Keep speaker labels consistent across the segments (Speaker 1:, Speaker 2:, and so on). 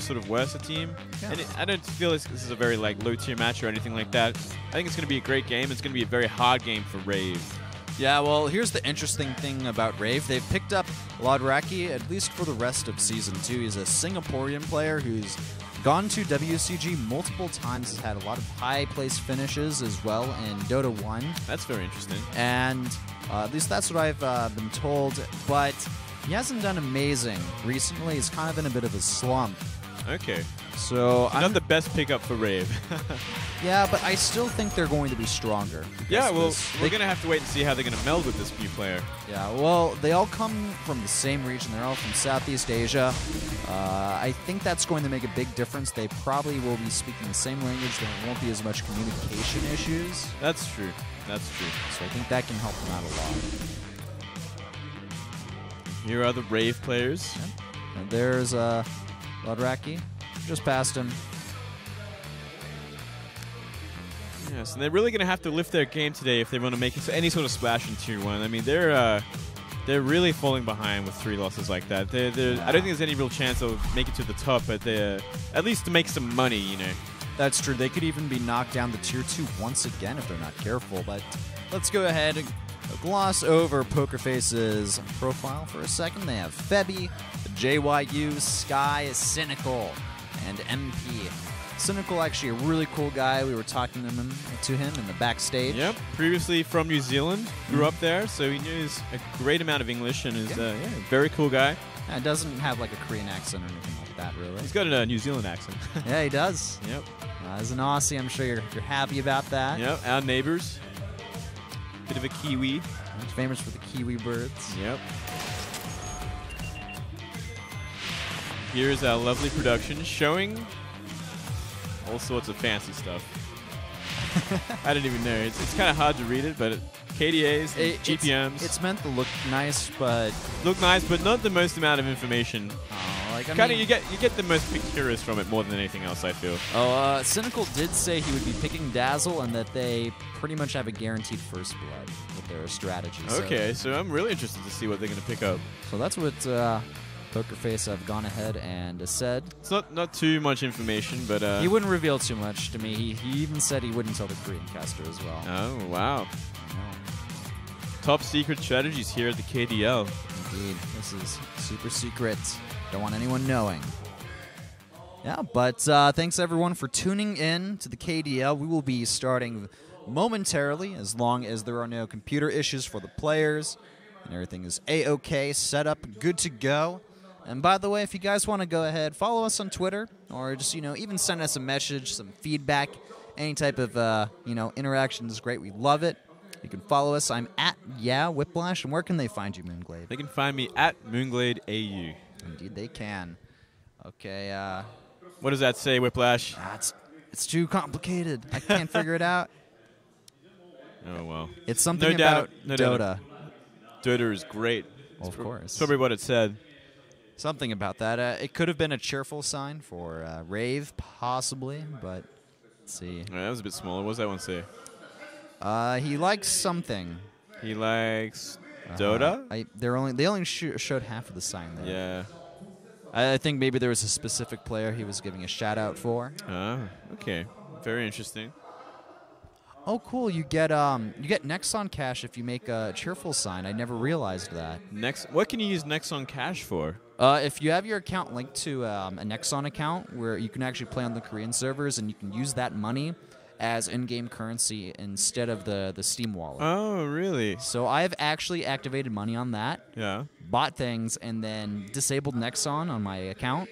Speaker 1: sort of worse team.
Speaker 2: Yeah.
Speaker 1: And I don't feel this is a very like low-tier match or anything like that. I think it's going to be a great game. It's going to be a very hard game for Rave.
Speaker 2: Yeah, well, here's the interesting thing about Rave. They've picked up Laudraki, at least for the rest of Season 2. He's a Singaporean player who's gone to WCG multiple times, has had a lot of high-place finishes as well in Dota 1.
Speaker 1: That's very interesting.
Speaker 2: And at least that's what I've been told. But he hasn't done amazing recently. He's kind of in a bit of a slump.
Speaker 1: Okay.
Speaker 2: So
Speaker 1: Not the best pickup for Rave.
Speaker 2: yeah, but I still think they're going to be stronger.
Speaker 1: Yeah, well, we're going to have to wait and see how they're going to meld with this new player.
Speaker 2: Yeah, well, they all come from the same region. They're all from Southeast Asia. I think that's going to make a big difference. They probably will be speaking the same language. There won't be as much communication issues.
Speaker 1: That's true. That's true.
Speaker 2: So I think that can help them out a lot.
Speaker 1: Here are the Rave players.
Speaker 2: Yeah. And there's Laudraki. Just past him.
Speaker 1: Yes, and they're really going to have to lift their game today if they want to make any sort of splash in Tier 1. I mean, they're really falling behind with 3 losses like that. I don't think there's any real chance they'll make it to the top, but at least to make some money, you know.
Speaker 2: That's true. They could even be knocked down to Tier 2 once again if they're not careful. But let's go ahead and gloss over Pokerface's profile for a second. They have Febby, JYU, Sky, Cynical, and MP. Cynical, actually a really cool guy. We were talking to him in the backstage.
Speaker 1: Yep, previously from New Zealand, grew up there, so he knows a great amount of English and is a very cool guy.
Speaker 2: Yeah, doesn't have like a Korean accent or anything like that, really.
Speaker 1: He's got a New Zealand accent.
Speaker 2: Yeah, he does.
Speaker 1: Yep.
Speaker 2: As an Aussie, I'm sure you're happy about that.
Speaker 1: Yep, our neighbors. Bit of a Kiwi.
Speaker 2: He's famous for the Kiwi birds.
Speaker 1: Yep. Here's our lovely production showing all sorts of fancy stuff. I don't even know. It's kind of hard to read it, but KDAs, GPMs.
Speaker 2: It's meant to look nice, but
Speaker 1: not the most amount of information. You get the most pictures from it more than anything else, I feel.
Speaker 2: Cynical did say he would be picking Dazzle and that they pretty much have a guaranteed first blood with their strategy.
Speaker 1: Okay, so I'm really interested to see what they're going to pick up.
Speaker 2: So that's what Pokerface have gone ahead and said.
Speaker 1: It's not too much information, but
Speaker 2: he wouldn't reveal too much to me. He even said he wouldn't tell the Korean caster as well.
Speaker 1: Oh, wow. Top secret strategies here at the KDL.
Speaker 2: Indeed. This is super secret. Don't want anyone knowing. Yeah, but thanks everyone for tuning in to the KDL. We will be starting momentarily as long as there are no computer issues for the players and everything is A-OK, set up, good to go. And by the way, if you guys want to go ahead, follow us on Twitter or just, even send us a message, some feedback, any type of, interaction is great. We love it. You can follow us. I'm at Whiplash. And where can they find you, Moonglade?
Speaker 1: They can find me at MoongladeAU.
Speaker 2: Indeed, they can. Okay.
Speaker 1: What does that say, Whiplash?
Speaker 2: It's too complicated. I can't figure it out.
Speaker 1: Oh, well.
Speaker 2: It's something about Dota.
Speaker 1: Dota is great.
Speaker 2: Well, of course.
Speaker 1: That's probably what it said.
Speaker 2: Something about that. It could have been a cheerful sign for Rave, possibly, but let's see.
Speaker 1: That was a bit smaller. What does that one say?
Speaker 2: He likes something.
Speaker 1: He likes Dota?
Speaker 2: They only showed half of the sign there.
Speaker 1: Yeah.
Speaker 2: I think maybe there was a specific player he was giving a shout-out for.
Speaker 1: Oh, okay. Very interesting.
Speaker 2: Oh, cool. You get Nexon Cash if you make a cheerful sign. I never realized that.
Speaker 1: What can you use Nexon Cash for?
Speaker 2: If you have your account linked to a Nexon account where you can actually play on the Korean servers and you can use that money as in-game currency instead of the Steam wallet.
Speaker 1: Oh, really?
Speaker 2: So I've actually activated money on that.
Speaker 1: Yeah.
Speaker 2: Bought things and then disabled Nexon on my account.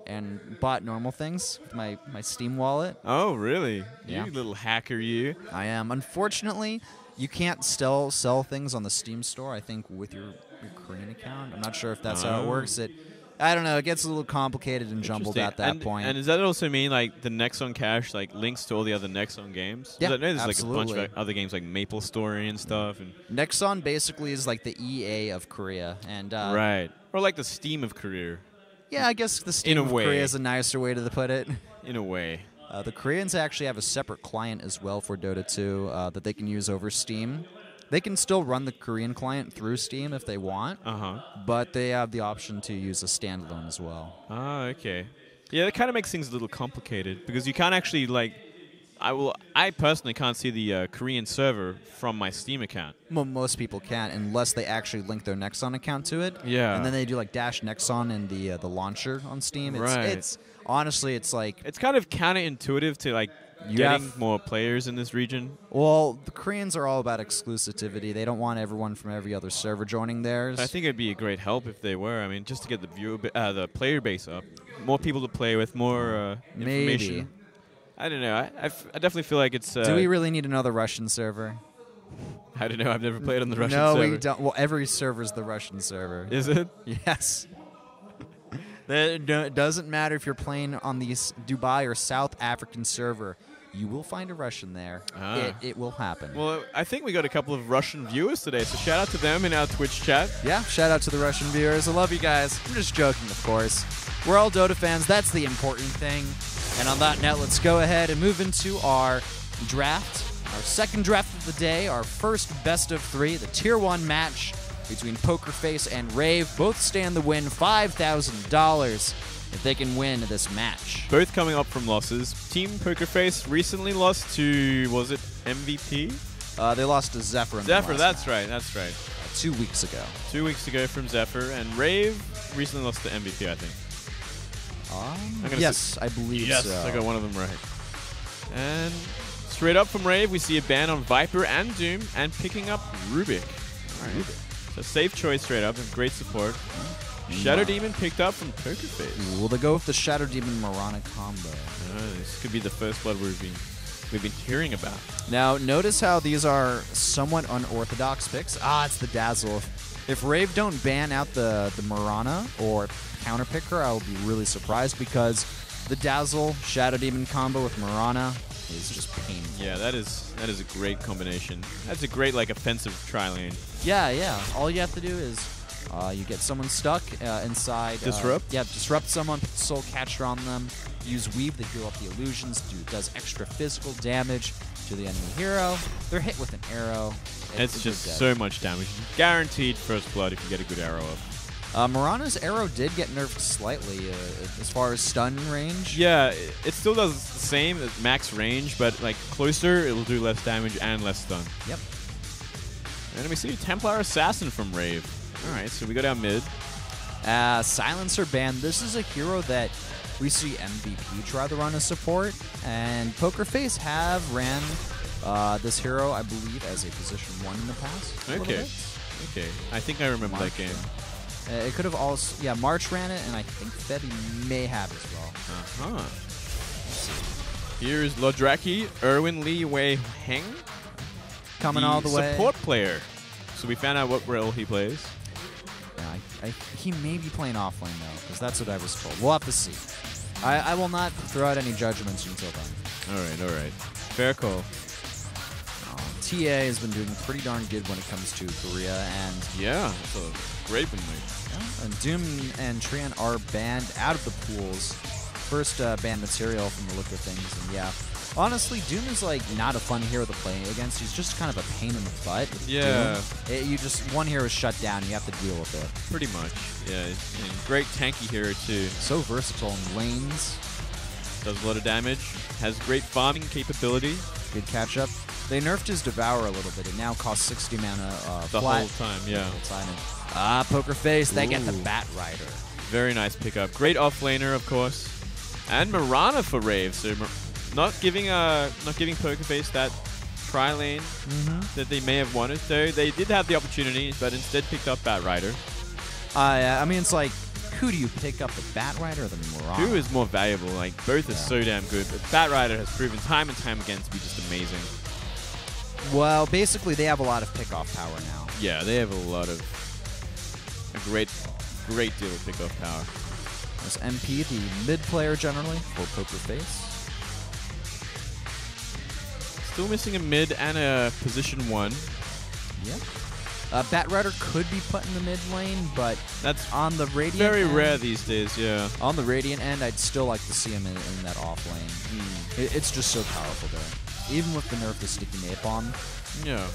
Speaker 2: And bought normal things with my Steam wallet.
Speaker 1: Oh, really?
Speaker 2: Yeah.
Speaker 1: You little hacker, you.
Speaker 2: I am. Unfortunately, you can't still sell things on the Steam store, I think, with your Korean account. I'm not sure if that's how it works. I don't know. It gets a little complicated and jumbled at that point.
Speaker 1: And does that also mean like the Nexon Cash links to all the other Nexon games?
Speaker 2: Yeah,
Speaker 1: I know there's
Speaker 2: absolutely.
Speaker 1: like a bunch of other games like Maple Story and stuff. And
Speaker 2: Nexon basically is like the EA of Korea, and
Speaker 1: right, or like the Steam of Korea.
Speaker 2: Yeah, I guess the Steam of Korea is a nicer way to put it.
Speaker 1: In a way.
Speaker 2: The Koreans actually have a separate client as well for Dota 2 that they can use over Steam. They can still run the Korean client through Steam if they want, but they have the option to use a standalone as well.
Speaker 1: Ah, okay. Yeah, that kind of makes things a little complicated because you can't actually like. I personally can't see the Korean server from my Steam account.
Speaker 2: Well, most people can't unless they actually link their Nexon account to it.
Speaker 1: Yeah.
Speaker 2: And then they do like dash Nexon in the launcher on Steam. It's honestly, it's like
Speaker 1: it's kind of counterintuitive to like getting more players in this region.
Speaker 2: Well, the Koreans are all about exclusivity. They don't want everyone from every other server joining theirs.
Speaker 1: I think it'd be a great help if they were. I mean, just to get the player base up, more people to play with, more information.
Speaker 2: Maybe.
Speaker 1: I don't know. I definitely feel like it's.
Speaker 2: Do we really need another Russian server?
Speaker 1: I don't know. I've never played on the Russian server.
Speaker 2: No, we don't. Well, every server's the Russian server.
Speaker 1: Is it?
Speaker 2: Yes. It doesn't matter if you're playing on the Dubai or South African server. You will find a Russian there. It will happen.
Speaker 1: Well, I think we got a couple of Russian viewers today, so shout out to them in our Twitch chat.
Speaker 2: Yeah, shout out to the Russian viewers. I love you guys. I'm just joking, of course. We're all Dota fans. That's the important thing. And on that note, let's go ahead and move into our draft. Our second draft of the day, our first best of 3, the Tier 1 match between Pokerface and Rave. Both stand to win $5,000 if they can win this match.
Speaker 1: Both coming up from losses. Team Pokerface recently lost to, was it MVP?
Speaker 2: They lost to Zephyr.
Speaker 1: That's right.
Speaker 2: 2 weeks ago.
Speaker 1: 2 weeks ago from Zephyr. And Rave recently lost to MVP, I think.
Speaker 2: Yes, I believe so.
Speaker 1: Yes, I got one of them right. And straight up from Rave, we see a ban on Viper and Doom, and picking up Rubik. All right. So safe choice straight up, and great support. Shadow Demon picked up from Pokerface.
Speaker 2: Will they go with the Shadow Demon Marana combo?
Speaker 1: This could be the first blood we've been hearing about.
Speaker 2: Now, notice how these are somewhat unorthodox picks. It's the Dazzle. If Rave don't ban out the Marana or counterpick her, I will be really surprised because the Dazzle Shadow Demon combo with Marana is just painful.
Speaker 1: Yeah, that is a great combination. That's a great like offensive tri-lane.
Speaker 2: Yeah. All you have to do is you get someone stuck inside.
Speaker 1: Disrupt?
Speaker 2: Disrupt someone, put Soul Catcher on them, use Weave to heal up the illusions, does extra physical damage to the enemy hero. They're hit with an arrow.
Speaker 1: It's just so much damage. Guaranteed first blood if you get a good arrow up.
Speaker 2: Marana's arrow did get nerfed slightly as far as stun range.
Speaker 1: Yeah, it still does the same as max range, but like closer, it'll do less damage and less stun.
Speaker 2: Yep.
Speaker 1: And we see Templar Assassin from Rave. All right, so we go down mid.
Speaker 2: Silencer ban. This is a hero that we see MVP try to run as support, and Pokerface have ran this hero, I believe, as a position 1 in the past.
Speaker 1: Okay. I think I remember that game.
Speaker 2: It could have also, March ran it, and I think Febby may have as well.
Speaker 1: Here's Lodraki, Erwin Lee Wei Heng.
Speaker 2: Coming all the way.
Speaker 1: Support player. So we found out what role he plays.
Speaker 2: He may be playing offlane, though, because that's what I was told. We'll have to see. I will not throw out any judgments until then.
Speaker 1: All right. Fair call.
Speaker 2: TA has been doing pretty darn good when it comes to Korea, and
Speaker 1: yeah, it's a great win lead.
Speaker 2: And Doom and Trian are banned out of the pools. First banned material from the look of things, and honestly, Doom is like not a fun hero to play against. He's just kind of a pain in the butt.
Speaker 1: Yeah.
Speaker 2: You just one hero is shut down. You have to deal with it.
Speaker 1: Pretty much. Yeah. And great tanky hero too.
Speaker 2: So versatile in lanes.
Speaker 1: Does a lot of damage. Has great farming capability.
Speaker 2: Good catch up. They nerfed his Devour a little bit. It now costs 60 mana
Speaker 1: the
Speaker 2: flat.
Speaker 1: whole time, yeah.
Speaker 2: Pokerface, they get the Bat Rider.
Speaker 1: Very nice pickup. Great offlaner, of course. And Marana for Rave. So not giving Pokerface that tri-lane that they may have wanted. So they did have the opportunity, but instead picked up Bat Rider.
Speaker 2: I mean, it's like, who do you pick up, the Bat Rider or the Marana?
Speaker 1: Who is more valuable? Like, both are so damn good. But Bat Rider has proven time and time again to be just amazing.
Speaker 2: Well, basically, they have a lot of pickoff power now.
Speaker 1: Yeah, they have a great deal of pickoff power.
Speaker 2: There's MP, the mid player generally, for Pokerface.
Speaker 1: Still missing a mid and a position 1.
Speaker 2: Yeah. Bat Rider could be put in the mid lane, but
Speaker 1: that's
Speaker 2: on the Radiant
Speaker 1: very
Speaker 2: end,
Speaker 1: rare these days, yeah.
Speaker 2: On the Radiant end, I'd still like to see him in that off lane. It's just so powerful there. Even with the nerf of Sticky Napalm.
Speaker 1: Yeah.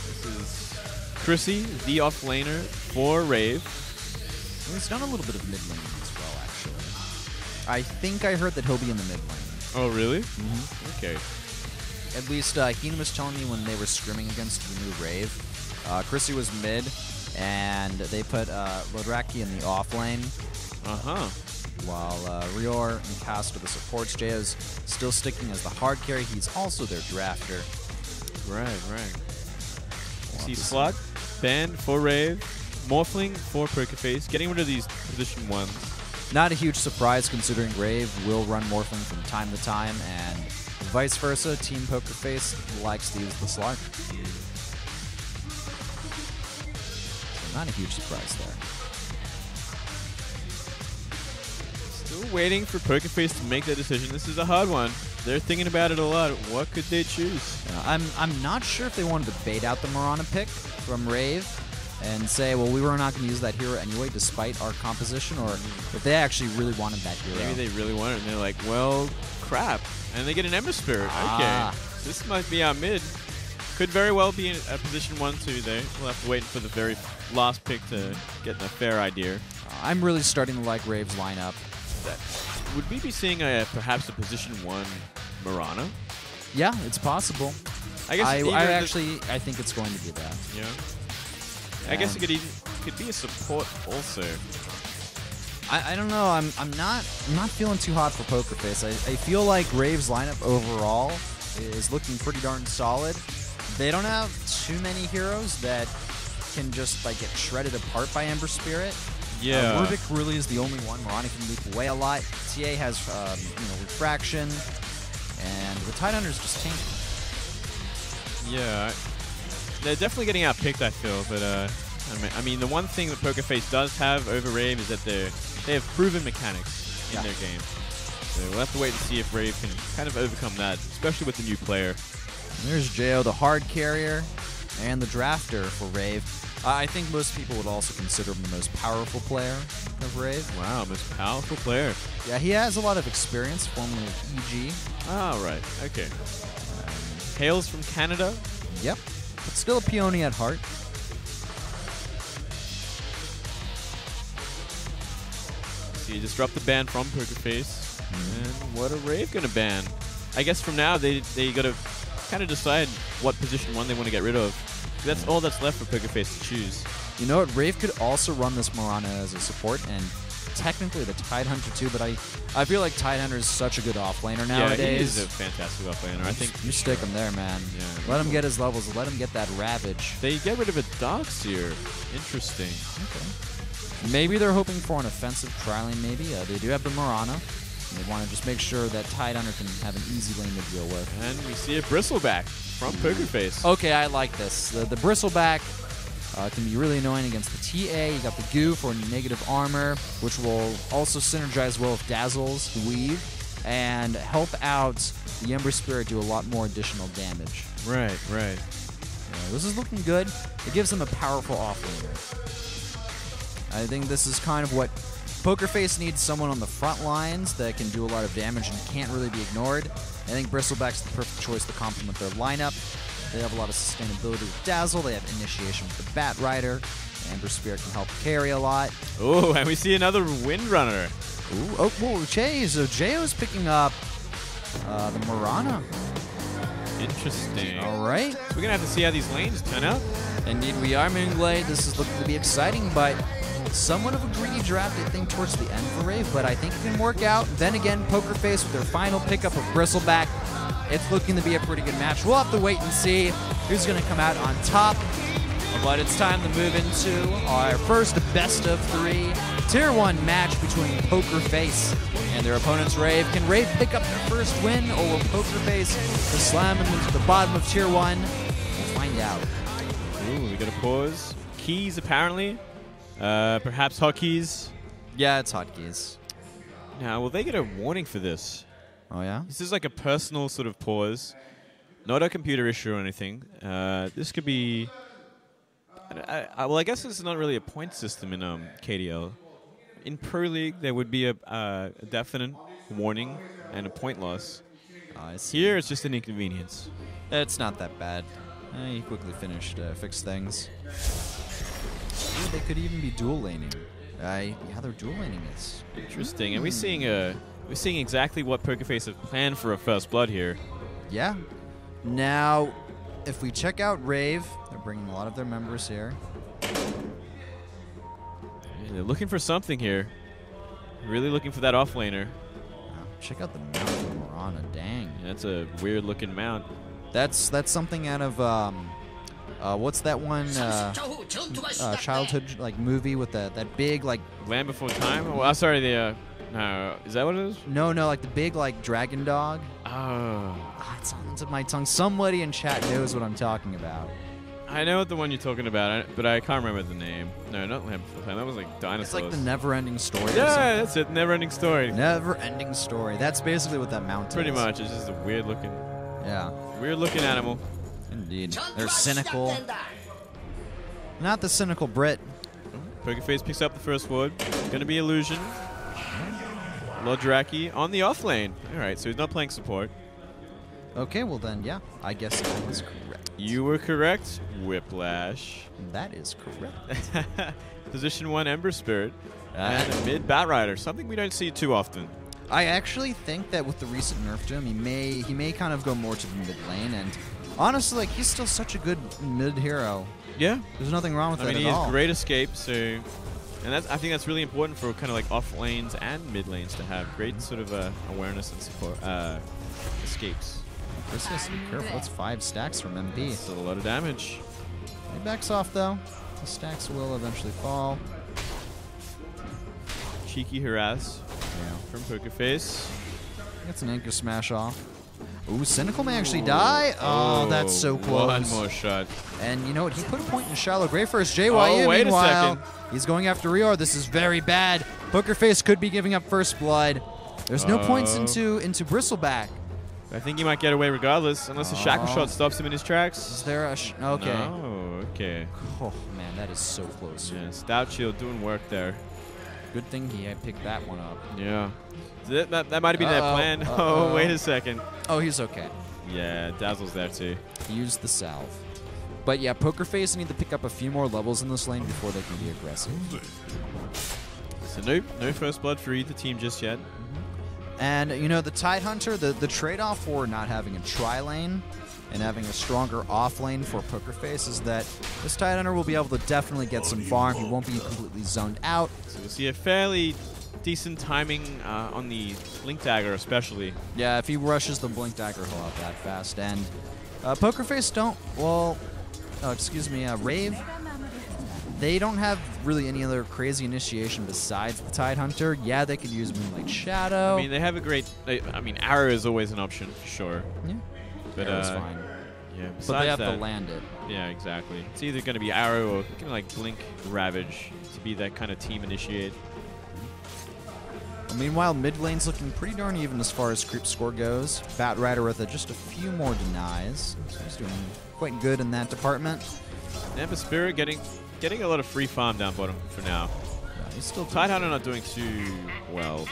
Speaker 1: This is Chrissy, the offlaner for Rave.
Speaker 2: He's done a little bit of mid laning as well, actually. I think I heard that he'll be in the mid lane.
Speaker 1: Oh, really?
Speaker 2: Mm-hmm.
Speaker 1: Okay.
Speaker 2: At least Heenan was telling me when they were scrimming against the new Rave. Chrissy was mid, and they put Lodraki in the off lane.
Speaker 1: Uh-huh.
Speaker 2: While Rior and Cast are the supports. Jayo's still sticking as the hard carry. He's also their drafter.
Speaker 1: Right. See, Slug, banned for Rave, Morphling for Pokerface, getting rid of these position ones.
Speaker 2: Not a huge surprise considering Rave will run Morphling from time to time, and vice versa, Team Pokerface likes to use the Slug. So not a huge surprise there.
Speaker 1: Still waiting for Pokerface to make their decision. This is a hard one. They're thinking about it a lot. What could they choose?
Speaker 2: I'm not sure if they wanted to bait out the Mirana pick from Rave and say, well, we were not going to use that hero anyway, despite our composition, or if they actually really wanted that hero.
Speaker 1: Maybe they really want it, and they're like, well, crap. And they get an Ember Spirit. Okay. So this might be our mid. Could very well be in a position 1-2 there. We'll have to wait for the very last pick to get a fair idea.
Speaker 2: I'm really starting to like Rave's lineup.
Speaker 1: Would we be seeing perhaps a position 1 Mirana?
Speaker 2: Yeah, it's possible.
Speaker 1: I guess
Speaker 2: I think it's going to be that.
Speaker 1: Yeah. I guess it could be a support also.
Speaker 2: I don't know. I'm not feeling too hot for Pokerface. I feel like Rave's lineup overall is looking pretty darn solid. They don't have too many heroes that can just like get shredded apart by Ember Spirit.
Speaker 1: Yeah.
Speaker 2: Rubik really is the only one. Mirana can leap away a lot. TA has refraction, and the Tidehunter's just tanky.
Speaker 1: Yeah, they're definitely getting outpicked, I feel. But I mean, the one thing that Pokerface does have over Rave is that they have proven mechanics in their game. So we'll have to wait and see if Rave can kind of overcome that, especially with the new player.
Speaker 2: There's Jayo, the hard carrier, and the drafter for Rave. I think most people would also consider him the most powerful player of Rave.
Speaker 1: Wow, most powerful player.
Speaker 2: Yeah, he has a lot of experience, formerly with EG.
Speaker 1: Oh, right. Okay. Hails from Canada.
Speaker 2: Yep. But still a peony at heart.
Speaker 1: So you disrupt the ban from Pokerface. And what are Rave going to ban? I guess from now they got to kind of decide what position 1 they want to get rid of. That's all that's left for Pokerface to choose.
Speaker 2: You know what? Rave could also run this Mirana as a support, and technically the Tidehunter too, but I feel like Tidehunter is such a good offlaner nowadays.
Speaker 1: Yeah, he is a fantastic offlaner. I think
Speaker 2: you stick him there, man.
Speaker 1: Yeah.
Speaker 2: Let him get his levels. Let him get that Ravage.
Speaker 1: They get rid of a Darkseer. Interesting.
Speaker 2: Okay. Maybe they're hoping for an offensive tri-lane, maybe. They do have the Mirana. They want to just make sure that Tidehunter can have an easy lane to deal with.
Speaker 1: And we see a Bristleback from Pokerface.
Speaker 2: Okay, I like this. The Bristleback can be really annoying against the TA. You got the Goo for negative armor, which will also synergize well with Dazzle's Weave and help out the Ember Spirit do a lot more additional damage.
Speaker 1: Right.
Speaker 2: This is looking good. It gives them a powerful offlaner. I think this is kind of what Pokerface needs, someone on the front lines that can do a lot of damage and can't really be ignored. I think Bristleback's the perfect choice to complement their lineup. They have a lot of sustainability with Dazzle. They have initiation with the Bat Rider. Ember Spirit can help carry a lot.
Speaker 1: Oh, and we see another Windrunner.
Speaker 2: Ooh, oh, whoa, Jay. So Jayo's picking up the Mirana.
Speaker 1: Interesting.
Speaker 2: All right.
Speaker 1: So we're going to have to see how these lanes turn out.
Speaker 2: Indeed, we are moving late. This is looking to be exciting, but somewhat of a greedy draft, I think, towards the end for Rave, but I think it can work out. Then again, Pokerface with their final pickup of Bristleback. It's looking to be a pretty good match. We'll have to wait and see who's going to come out on top. But it's time to move into our first best-of-3 Tier 1 match between Pokerface and their opponents, Rave. Can Rave pick up their first win, or will Pokerface just slam them into the bottom of Tier 1? We'll find out.
Speaker 1: Ooh, we got a pause. Keys, apparently. Perhaps hotkeys.
Speaker 2: Yeah, it's hotkeys.
Speaker 1: Now, will they get a warning for this?
Speaker 2: Oh, yeah?
Speaker 1: This is like a personal sort of pause. Not a computer issue or anything. This could be... well, I guess this is not really a point system in KDL. In Pro League, there would be a definite warning and a point loss. Here, it's just an inconvenience.
Speaker 2: It's not that bad. He quickly fixed things. Ooh, they could even be dual laning. Yeah, they're dual laning it.
Speaker 1: Interesting. And we're seeing exactly what Pokerface have planned for a first blood here.
Speaker 2: Yeah. Now, if we check out Rave, they're bringing a lot of their members here.
Speaker 1: Yeah, they're looking for something here. Really looking for that offlaner.
Speaker 2: Check out the mount of Morana. Dang.
Speaker 1: Yeah, that's a weird looking mount.
Speaker 2: That's something out of what's that one childhood like movie with that big like
Speaker 1: Land Before Time? Oh, sorry, the no, is that what it is?
Speaker 2: No, like the big like dragon dog.
Speaker 1: Oh.
Speaker 2: It's on the tip of my tongue. Somebody in chat knows what I'm talking about.
Speaker 1: I know what the one you're talking about, but I can't remember the name. No, not Land Before Time. That was like Dinosaurs.
Speaker 2: It's like the never-ending story.
Speaker 1: Yeah, that's it. Never-ending story.
Speaker 2: Never-ending story. That's basically what that mount is.
Speaker 1: Pretty much. It's just a weird-looking.
Speaker 2: Yeah.
Speaker 1: Weird-looking animal.
Speaker 2: Indeed. They're cynical. Not the cynical Brit.
Speaker 1: Pokerface picks up the first ward. Gonna be Illusion. Lodraki on the off lane. All right, so he's not playing support.
Speaker 2: Okay, well then, yeah. I guess I was correct.
Speaker 1: You were correct, Whiplash.
Speaker 2: That is correct.
Speaker 1: Position 1, Ember Spirit. And a mid Bat Rider, something we don't see too often.
Speaker 2: I actually think that with the recent nerf to him, he may kind of go more to the mid lane, and honestly, like, he's still such a good mid hero.
Speaker 1: Yeah.
Speaker 2: There's nothing wrong with that at all.
Speaker 1: I mean, he has great escape, so... And I think that's really important for kind of like off lanes and mid lanes to have great sort of awareness and support escapes.
Speaker 2: Chris has to be careful. That's 5 stacks from MP.
Speaker 1: That's a lot of damage.
Speaker 2: He backs off though. The stacks will eventually fall.
Speaker 1: Cheeky harass from Pokerface.
Speaker 2: Gets an anchor smash off. Ooh, Cynical may actually die. Oh, that's so close.
Speaker 1: One more shot.
Speaker 2: And you know what? He put a point in Shallow Grave first. JYU,
Speaker 1: wait
Speaker 2: meanwhile,
Speaker 1: a second.
Speaker 2: He's going after Rior. This is very bad. Pokerface could be giving up first blood. There's no points into Bristleback.
Speaker 1: I think he might get away regardless, unless a shackle shot stops him in his tracks.
Speaker 2: Is there a... okay.
Speaker 1: Oh, okay.
Speaker 2: Oh, man, that is so close.
Speaker 1: Yeah, Stout Shield doing work there.
Speaker 2: Good thing he had picked that one up.
Speaker 1: Yeah. That might have been their plan. Oh, wait a second.
Speaker 2: Oh, he's okay.
Speaker 1: Yeah, Dazzle's there too.
Speaker 2: He used the salve. But yeah, Pokerface need to pick up a few more levels in this lane before they can be aggressive.
Speaker 1: So no first blood for either team just yet.
Speaker 2: And, you know, the Tidehunter, the trade-off for not having a tri-lane and having a stronger off-lane for Pokerface is that this Tidehunter will be able to definitely get some farm. He won't be completely zoned out.
Speaker 1: So we'll see a fairly decent timing on the Blink Dagger especially.
Speaker 2: Yeah, if he rushes the Blink Dagger, he'll out that fast. And Pokerface don't, well, Rave, they don't have really any other crazy initiation besides the Tidehunter. Yeah, they could use Moonlight Shadow.
Speaker 1: I mean, they have a great... I mean, Arrow is always an option, for sure.
Speaker 2: Yeah.
Speaker 1: But,
Speaker 2: Arrow's fine.
Speaker 1: Yeah,
Speaker 2: but they have to land it.
Speaker 1: Yeah, exactly. It's either going to be Arrow or kind of like Blink Ravage to be that kind of team initiate.
Speaker 2: Well, meanwhile, mid lane's looking pretty darn even as far as creep score goes. Bat Rider with just a few more denies. So he's doing quite good in that department.
Speaker 1: Ember Spirit getting a lot of free farm down bottom for now.
Speaker 2: Yeah, he's still
Speaker 1: Tidehunter not doing too well.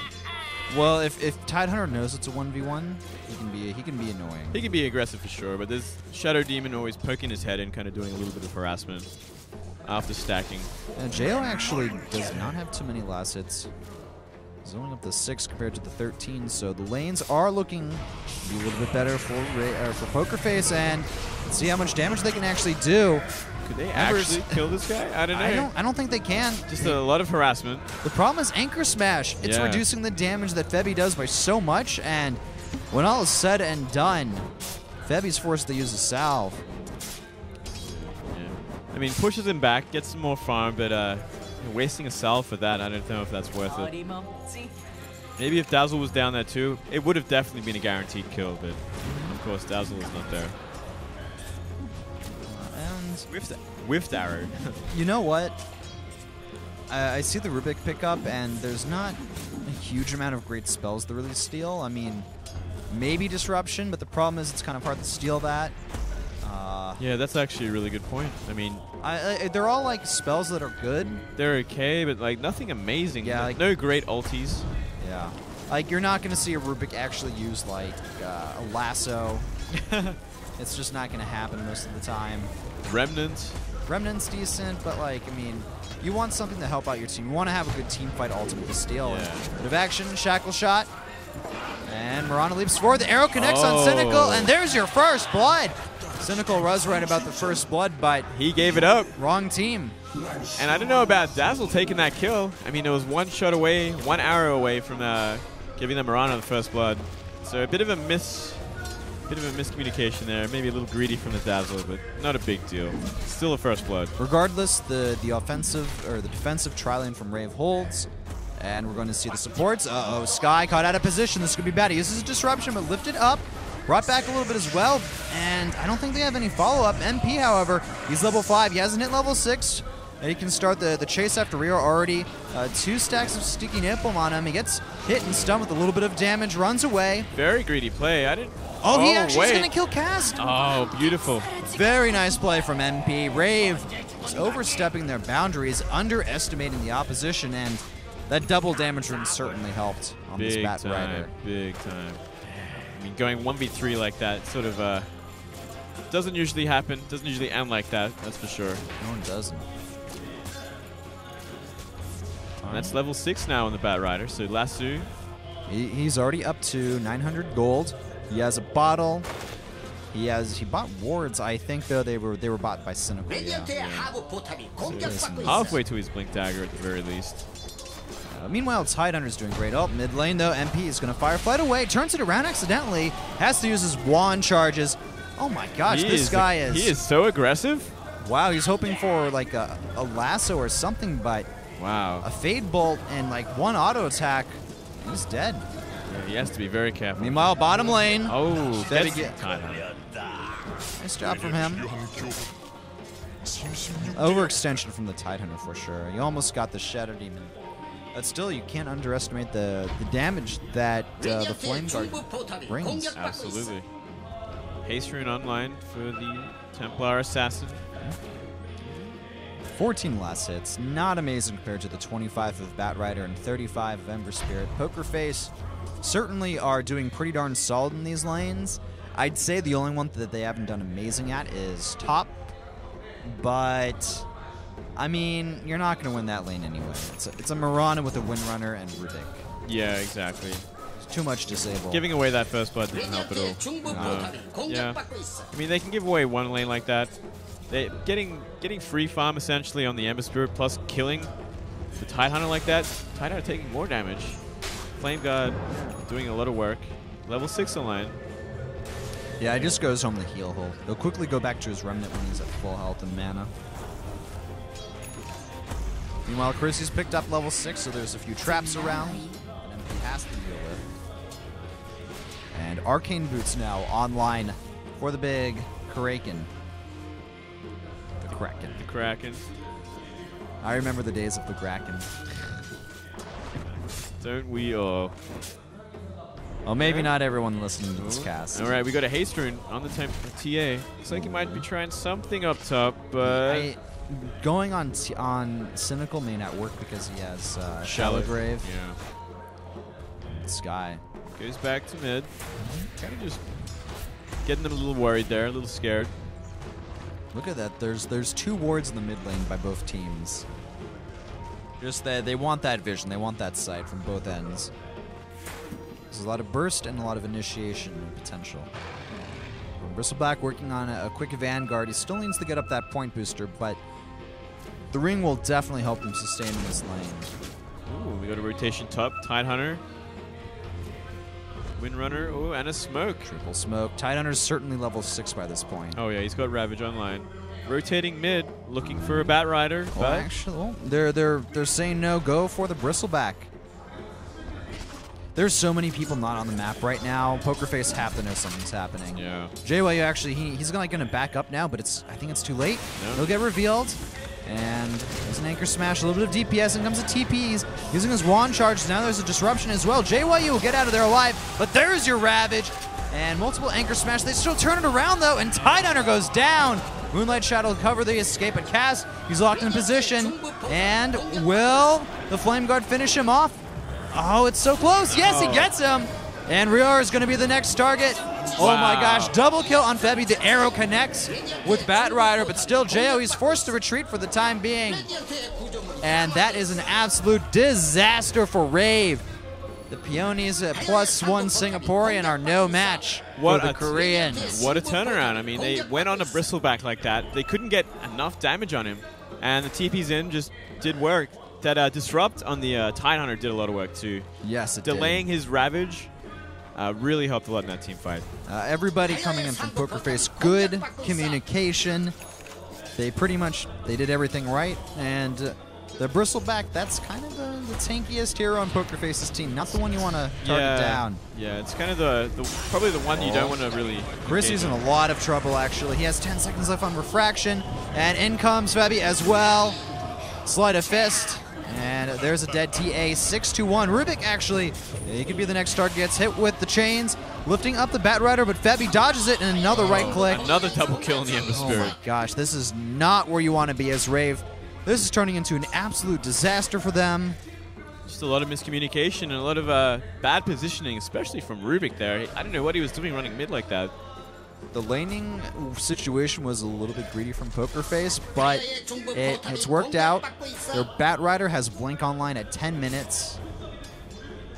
Speaker 2: Well, if Tidehunter knows it's a 1v1, he can be annoying.
Speaker 1: He can be aggressive for sure, but there's Shadow Demon always poking his head in, kind of doing a little bit of harassment after stacking.
Speaker 2: Jo actually does not have too many last hits. He's only up to 6 compared to the 13, so the lanes are looking to be a little bit better for Pokerface, and let's see how much damage they can actually do.
Speaker 1: Could they actually kill this guy? I don't know.
Speaker 2: I don't think they can.
Speaker 1: Just a lot of harassment.
Speaker 2: The problem is Anchor Smash. It's reducing the damage that Febby does by so much, and when all is said and done, Febby's forced to use a salve.
Speaker 1: Yeah. I mean, pushes him back, gets some more farm, but wasting a salve for that, I don't know if that's worth it. Maybe if Dazzle was down there too, it would have definitely been a guaranteed kill, but of course Dazzle is not there. Whiffed Arrow.
Speaker 2: You know what? I see the Rubik pickup, and there's not a huge amount of great spells to really steal. I mean, maybe Disruption, but the problem is it's kind of hard to steal that.
Speaker 1: Yeah, that's actually a really good point. I mean,
Speaker 2: they're all like spells that are good.
Speaker 1: They're okay, but like nothing amazing.
Speaker 2: Yeah,
Speaker 1: like, no great ultis.
Speaker 2: Yeah, like you're not going to see a Rubik actually use like a lasso. It's just not going to happen most of the time.
Speaker 1: Remnant.
Speaker 2: Remnant's decent, but like, I mean, you want something to help out your team. You want to have a good team fight ultimate to steal.
Speaker 1: Yeah.
Speaker 2: And bit of action, shackle shot. And Mirana leaps forward. The arrow connects on Cynical, and there's your first blood. Cynical was right about the first blood, but
Speaker 1: he gave it up.
Speaker 2: Wrong team.
Speaker 1: And I don't know about Dazzle taking that kill. I mean, it was one shot away, one arrow away from giving them Mirana the first blood. So a bit of a miscommunication there. Maybe a little greedy from the Dazzle, but not a big deal. Still a first blood.
Speaker 2: Regardless, the offensive or the defensive tri-lane from Rave holds. And we're going to see the supports. Uh-oh, Sky caught out of position. This could be bad. He uses a disruption, but lifted up. Brought back a little bit as well. And I don't think they have any follow-up. MP, however, he's level 5. He hasn't hit level 6. And he can start the chase after Rio already. 2 stacks of Sticky Nipple on him. He gets hit and stunned with a little bit of damage. Runs away.
Speaker 1: Very greedy play. I didn't...
Speaker 2: Oh, he actually is going to kill Cast.
Speaker 1: Oh, beautiful.
Speaker 2: Very nice play from MP. Rave is overstepping their boundaries, underestimating the opposition, and that double damage run certainly helped on this Bat Rider.
Speaker 1: Big time. I mean, going 1v3 like that sort of doesn't usually happen. Doesn't usually end like that, that's for sure.
Speaker 2: No, it doesn't.
Speaker 1: And that's level 6 now on the Bat Rider, so Lasso.
Speaker 2: He's already up to 900 gold. He has a bottle. He bought wards, I think, though they were bought by Cynical. Yeah.
Speaker 1: So halfway to his Blink Dagger at the very least.
Speaker 2: Meanwhile, Tidehunter's doing great. Oh, mid lane though, MP is going to Fireflight away, turns it around accidentally, has to use his wand charges. Oh my gosh, this guy is...
Speaker 1: He is so aggressive.
Speaker 2: Wow, he's hoping for like a lasso or something, but...
Speaker 1: Wow.
Speaker 2: A Fade Bolt and like one auto attack, he's dead.
Speaker 1: Yeah, he has to be very careful.
Speaker 2: Meanwhile, bottom lane.
Speaker 1: Oh,
Speaker 2: Tidehunter. Nice job from him. Overextension from the Tidehunter for sure. He almost got the Shadow Demon. But still, you can't underestimate the damage that the Flame Guard brings.
Speaker 1: Absolutely. Haste Rune online for the Templar Assassin.
Speaker 2: 14 last hits. Not amazing compared to the 25 of Bat Rider and 35 of Ember Spirit. Pokerface certainly are doing pretty darn solid in these lanes. I'd say the only one that they haven't done amazing at is top. But... I mean, you're not going to win that lane anyway. It's a Mirana with a Windrunner and Rubik.
Speaker 1: Yeah, exactly.
Speaker 2: It's too much disable.
Speaker 1: Giving away that first blood didn't help at all. Yeah. I mean, they can give away one lane like that. They getting free farm essentially on the Ember Spirit plus killing the Tidehunter like that. Tidehunter taking more damage. Flame Guard doing a lot of work. Level 6 online.
Speaker 2: Yeah, he just goes home the heal hole. He'll quickly go back to his Remnant when he's at full health and mana. Meanwhile, Chrissy's picked up level 6, so there's a few traps around that MP has to deal with. And Arcane Boots now online for the big Kraken. The Kraken.
Speaker 1: The Kraken.
Speaker 2: I remember the days of the Kraken.
Speaker 1: Don't we all?
Speaker 2: Well, maybe not everyone listening to this cast.
Speaker 1: All right, we got a Haste Rune on the TA. Looks like he might be trying something up top, but...
Speaker 2: Going on Cynical may not work because he has Shallow Grave.
Speaker 1: Yeah.
Speaker 2: Sky.
Speaker 1: Goes back to mid. Kind of just getting them a little worried there, a little scared.
Speaker 2: Look at that. There's 2 wards in the mid lane by both teams. Just that they want that vision. They want that sight from both ends. There's a lot of burst and a lot of initiation potential. Bristleback working on a quick Vanguard. He still needs to get up that point booster, but the ring will definitely help him sustain in this lane.
Speaker 1: Ooh, we got a rotation top. Tidehunter. Windrunner. Ooh, and a smoke.
Speaker 2: Triple smoke. Tidehunter's certainly level 6 by this point.
Speaker 1: Oh yeah, he's got Ravage online. Rotating mid, looking for a Bat Rider.
Speaker 2: Oh, actually, they're saying no. Go for the Bristleback. There's so many people not on the map right now. Pokerface have to know something's happening.
Speaker 1: Yeah.
Speaker 2: JYU actually, he's gonna back up now, but I think it's too late. No. He'll get revealed. And there's an Anchor Smash, a little bit of DPS, and comes a TPs. Using his wand charge, now there's a disruption as well. JYU will get out of there alive, but there's your Ravage. And multiple Anchor Smash. They still turn it around though, and Tidehunter goes down. Moonlight Shadow will cover the escape, but Kaz, he's locked in position. And will the Flame Guard finish him off? Oh, it's so close. Yes, he gets him. And Rior is going to be the next target. Oh my gosh, double kill on Febby. The arrow connects with Batrider, but still Jo, he's forced to retreat for the time being. And that is an absolute disaster for Rave. The Peonies at +1 Singaporean are no match for the Koreans.
Speaker 1: What a turnaround. I mean, they went on a bristleback like that. They couldn't get enough damage on him. And the TP's in just did work. That Disrupt on the Tidehunter did a lot of work too.
Speaker 2: Yes, it
Speaker 1: Delaying
Speaker 2: did.
Speaker 1: his Ravage really helped a lot in that team fight.
Speaker 2: Everybody coming in from Pokerface, good communication. They did everything right. And the Bristleback, that's kind of the tankiest hero on Pokerface's team. Not the one you want to target down.
Speaker 1: Yeah, it's kind of probably the one you don't want to really...
Speaker 2: Chrissy's in a lot of trouble, actually. He has 10 seconds left on Refraction. And in comes Febby as well. Sleight of Fist. And there's a dead TA, 6-1. Rubik, actually, he could be the next target. Gets hit with the chains, lifting up the Batrider, but Febby dodges it, and another right click.
Speaker 1: Another double kill in the Ember Spirit.
Speaker 2: Oh my gosh, this is not where you want to be as Rave. This is turning into an absolute disaster for them.
Speaker 1: Just a lot of miscommunication and a lot of bad positioning, especially from Rubik there. I don't know what he was doing running mid like that.
Speaker 2: The laning situation was a little bit greedy from Pokerface, but it's worked out. Their Batrider has Blink online at 10 minutes.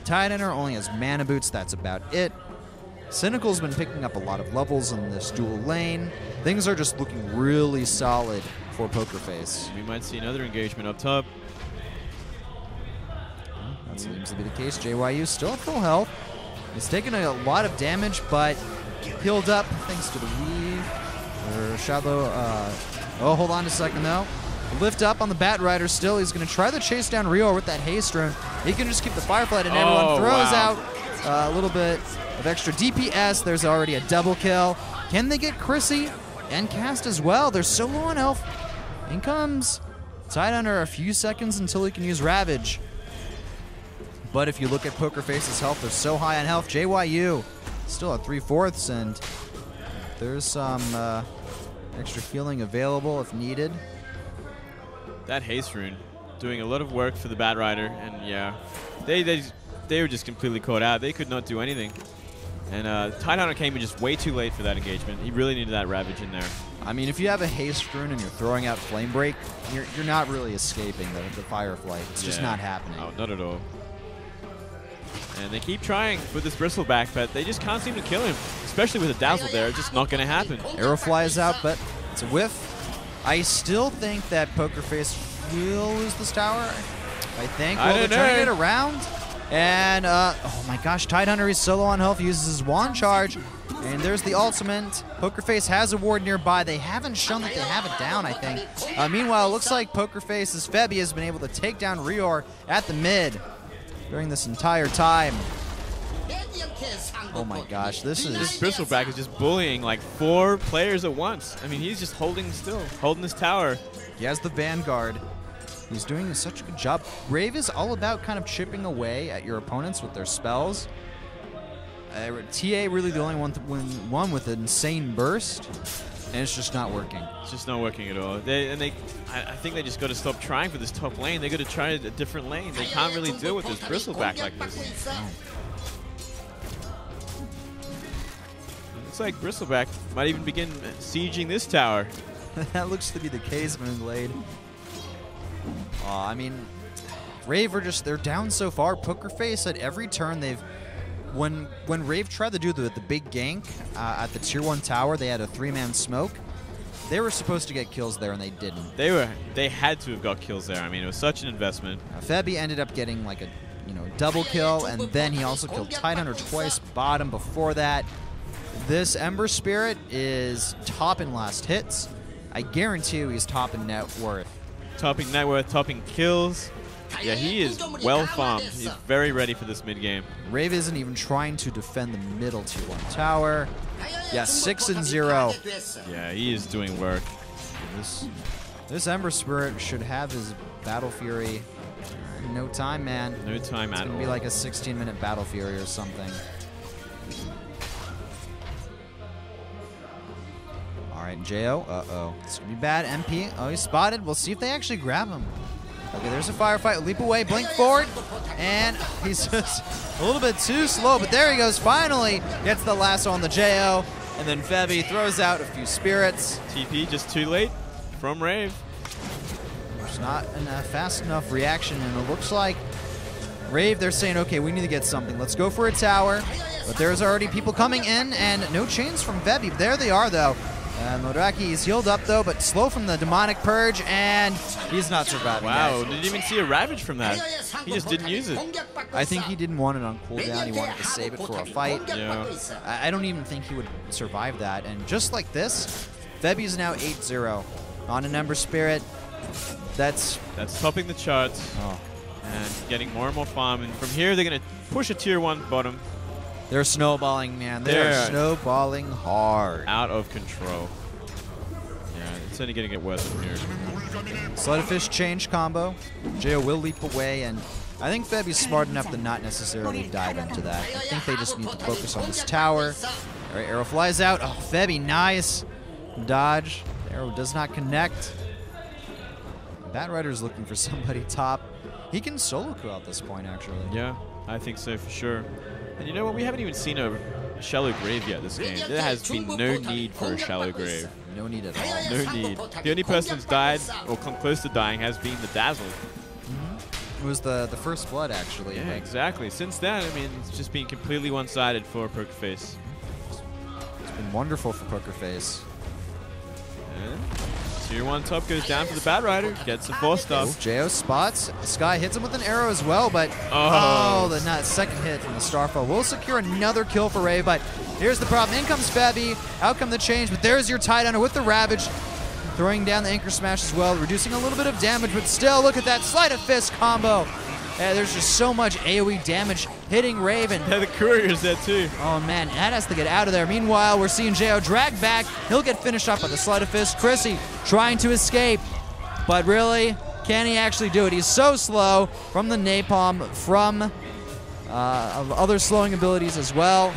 Speaker 2: Tidehunter only has Mana Boots, that's about it. Cynical's been picking up a lot of levels in this dual lane. Things are just looking really solid for Pokerface.
Speaker 1: We might see another engagement up top.
Speaker 2: That seems to be the case. JYU still at full health. He's taken a lot of damage, but healed up thanks to the weave. Or Shadow. Oh, hold on a second though. Lift up on the Batrider still. He's going to try to chase down Rior with that haste rune. He can just keep the Fireflight, and everyone throws out a little bit of extra DPS. There's already a double kill. Can they get Chrissy and Cast as well? They're so low on health. In comes Tidehunter, a few seconds until he can use Ravage. But if you look at Pokerface's health, they're so high on health. JYU still at 3/4, and there's some extra healing available if needed.
Speaker 1: That haste rune doing a lot of work for the Batrider, and yeah, they were just completely caught out. They could not do anything. And Tidehunter came in just way too late for that engagement. He really needed that Ravage in there.
Speaker 2: I mean, if you have a haste rune and you're throwing out Flame Break, you're not really escaping the Fireflight. It's just not happening.
Speaker 1: Oh, not at all. And they keep trying with this Bristleback, but they just can't seem to kill him. Especially with a Dazzle there, it's just not going to happen.
Speaker 2: Arrow flies out, but it's a whiff. I still think that Pokerface will lose this tower. I think. Well, they're turning it around. And, oh my gosh, Tidehunter is solo on health, uses his wand charge. And there's the ultimate. Pokerface has a ward nearby. They haven't shown that they have it down, I think. Meanwhile, it looks like Pokerface's Febby has been able to take down Rior at the mid during this entire time. Oh my gosh, this
Speaker 1: Bristleback is just bullying like 4 players at once. I mean, he's just holding still, holding his tower.
Speaker 2: He has the Vanguard. He's doing such a good job. Rave is all about kind of chipping away at your opponents with their spells. TA really the only one with an insane burst, and it's just not working.
Speaker 1: It's just not working at all. I think they just got to stop trying for this top lane. They got to try a different lane. They can't really deal with this Bristleback like this. Looks like Bristleback might even begin sieging this tower.
Speaker 2: That looks to be the case, Moonglade. I mean, Rave they're down so far. Pokerface at every turn when Rave tried to do the big gank at the tier 1 tower, they had a 3-man smoke. They were supposed to get kills there, and they didn't.
Speaker 1: They had to have got kills there. I mean, it was such an investment.
Speaker 2: Febby ended up getting like a double kill, and then he also killed Tidehunter twice, bottom before that. This Ember Spirit is top in last hits. I guarantee you he's top in net worth.
Speaker 1: Topping net worth, topping kills. Yeah, he is well farmed. He's very ready for this mid game.
Speaker 2: Rave isn't even trying to defend the middle tier 1 tower. Yeah, 6-0.
Speaker 1: Yeah, he is doing work.
Speaker 2: This Ember Spirit should have his Battle Fury. No time, man.
Speaker 1: No time at all.
Speaker 2: It's gonna be like a 16-minute Battle Fury or something. All right, Jo. Uh-oh. It's gonna be bad. MP. Oh, he's spotted. We'll see if they actually grab him. Okay, there's a firefight. Leap away, blink forward, and he's just a little bit too slow, but there he goes. Finally gets the lasso on the JO, and then Febby throws out a few spirits.
Speaker 1: TP just too late from Rave.
Speaker 2: There's not a fast enough reaction, and it looks like Rave, they're saying, okay, we need to get something. Let's go for a tower. But there's already people coming in, and no chains from Febby. There they are, though. Modaki is healed up, though, but slow from the demonic purge, and he's not surviving.
Speaker 1: Wow,
Speaker 2: guys.
Speaker 1: didn't even see a Ravage from that. He just didn't use it.
Speaker 2: I think he didn't want it on cooldown. He wanted to save it for a fight.
Speaker 1: Yeah.
Speaker 2: I don't even think he would survive that. And just like this, Febby's now 8-0 on an Ember Spirit. That's
Speaker 1: topping the charts.
Speaker 2: Oh.
Speaker 1: And getting more and more farm. And from here, they're going to push a tier 1 bottom.
Speaker 2: They're snowballing, man. They're snowballing hard.
Speaker 1: Out of control. Yeah, it's only going to get worse from here.
Speaker 2: Sleight of Fist change combo. Jo will leap away, and I think Febby's smart enough to not necessarily dive into that. I think they just need to focus on this tower. All right, arrow flies out. Oh, Febby, nice. Dodge. The arrow does not connect. Batrider's looking for somebody top. He can solo queue at this point, actually.
Speaker 1: Yeah, I think so for sure. And you know what? We haven't even seen a shallow grave yet this game. There has been no need for a shallow grave.
Speaker 2: No need at all.
Speaker 1: No need. The only person who's died or come close to dying has been the Dazzle.
Speaker 2: It was the first blood, actually.
Speaker 1: Yeah, exactly. Since then, I mean, it's just been completely one-sided for Pokerface.
Speaker 2: It's been wonderful for Pokerface.
Speaker 1: And tier 1 top goes down for the Batrider. Gets the 4-star.
Speaker 2: Jo spots. Sky hits him with an arrow as well, but the second hit from the Starfall will secure another kill for Rave. But here's the problem. In comes Febby. Out come the change, but there's your Tidehunter with the Ravage. Throwing down the Anchor Smash as well, reducing a little bit of damage, but still, look at that Sleight of Fist combo. There's just so much AoE damage hitting Raven.
Speaker 1: Yeah, the courier's there too.
Speaker 2: Oh man, that has to get out of there. Meanwhile, we're seeing Jo drag back. He'll get finished off by the Sleight of Fist. Chrissy trying to escape, but really, can he actually do it? He's so slow from the napalm, from other slowing abilities as well.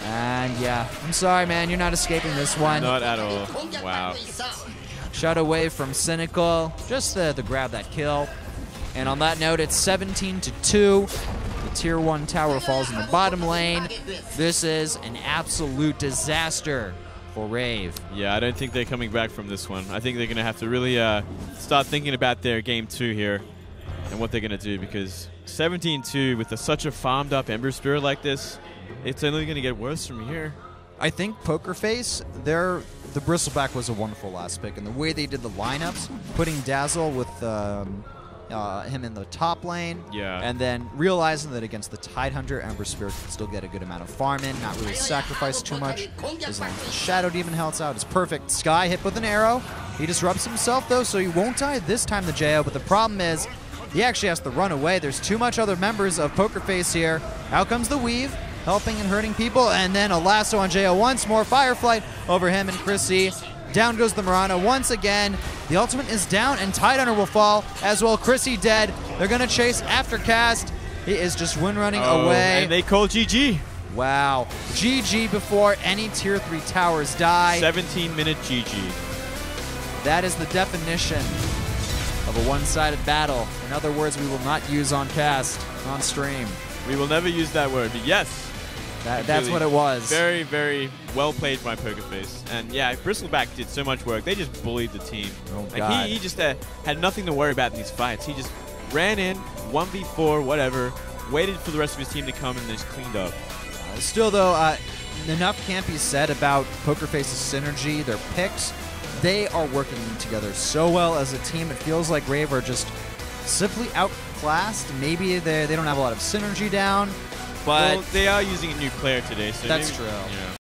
Speaker 2: And yeah, I'm sorry, man, you're not escaping this one.
Speaker 1: Not at all. Wow.
Speaker 2: Shut away from Cynical, just the grab that kill. And on that note, it's 17-2. The tier 1 tower falls in the bottom lane. This is an absolute disaster for Rave.
Speaker 1: Yeah, I don't think they're coming back from this one. I think they're going to have to really start thinking about their game 2 here and what they're going to do, because 17-2 with such a farmed up Ember Spirit like this, it's only going to get worse from here.
Speaker 2: I think Pokerface, the Bristleback was a wonderful last pick, and the way they did the lineups, putting Dazzle with him in the top lane, and then realizing that against the Tidehunter, Ember Spirit can still get a good amount of farm in, not really sacrifice too much, as long as the Shadow Demon helps out. It's perfect. Sky hit with an arrow. He disrupts himself, though, so he won't die this time, the JO, but the problem is he actually has to run away. There's too much other members of Pokerface here. Out comes the Weave, helping and hurting people, and then a lasso on JO once more. Fireflight over him and Chrissy. Down goes the Mirana once again. The ultimate is down, and Tidehunter will fall as well. Chrissy dead. They're going to chase Aftercast. He is just wind-running away.
Speaker 1: And they call GG.
Speaker 2: Wow. GG before any tier 3 towers die.
Speaker 1: 17-minute GG.
Speaker 2: That is the definition of a one-sided battle. In other words, we will not use on cast, on stream.
Speaker 1: We will never use that word, but yes.
Speaker 2: That's what it was.
Speaker 1: Very, very well played by Pokerface. And yeah, Bristleback did so much work. They just bullied the team.
Speaker 2: Oh,
Speaker 1: like
Speaker 2: God.
Speaker 1: He just had nothing to worry about in these fights. He just ran in, 1v4, whatever, waited for the rest of his team to come, and just cleaned up.
Speaker 2: Still, though, enough can't be said about Pokerface's synergy, their picks. They are working together so well as a team. It feels like Rave are just simply outclassed. Maybe they don't have a lot of synergy down. But
Speaker 1: well, they are using a new player today, so
Speaker 2: that's
Speaker 1: maybe,
Speaker 2: true.
Speaker 1: Yeah.